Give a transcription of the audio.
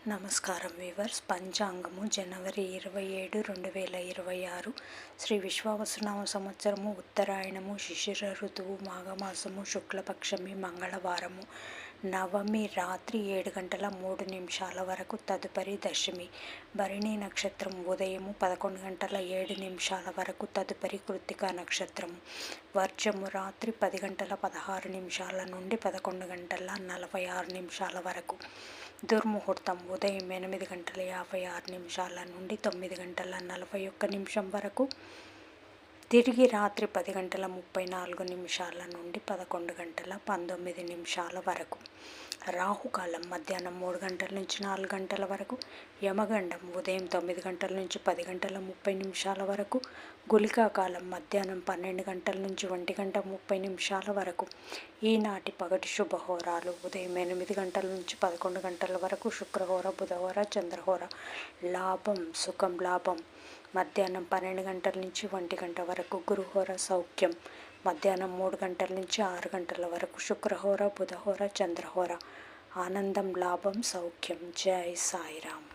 నమస్కారం వీవర్స్. పంచాంగము జనవరి 27, 2026. శ్రీ విశ్వావసునామ సంవత్సరము, ఉత్తరాయణము, శిశిర ఋతువు, మాఘమాసము, శుక్లపక్షమి, మంగళవారము, నవమి రాత్రి 7 గంటల 3 వరకు, తదుపరి దశమి. భరణి నక్షత్రం ఉదయము 11 గంటల 7 వరకు, తదుపరి కృత్తిక నక్షత్రము. వర్జము రాత్రి 10 గంటల 16 నుండి 11 గంటల 46 వరకు. దుర్ముహూర్తం ఉదయం 8 గంటల 56 నుండి 9 గంటల 41 వరకు. తిరిగి రాత్రి 10 గంటల 34 నుండి 11 గంటల 19 వరకు. రాహుకాలం మధ్యాహ్నం 3 గంటల నుంచి 4 గంటల వరకు. యమగండం ఉదయం 9 గంటల నుంచి 10 గంటల 30 వరకు. గుళికా కాలం మధ్యాహ్నం 12 గంటల నుంచి 1 గంట 30 వరకు. ఈనాటి పగటి శుభహోరాలు ఉదయం 8 గంటల నుంచి 11 గంటల వరకు. శుక్రహోర, బుధహోర, చంద్రహోర. లాభం సుఖం లాభం మధ్యాహ్నం 12 గంటల నుంచి 1 గంట వరకు. గురుహోర సౌఖ్యం మధ్యాహ్నం 3 గంటల నుంచి 6 గంటల వరకు. శుక్రహోర, బుధహోర, చంద్రహోర. ఆనందం లాభం సౌఖ్యం. జై సాయిరామ్.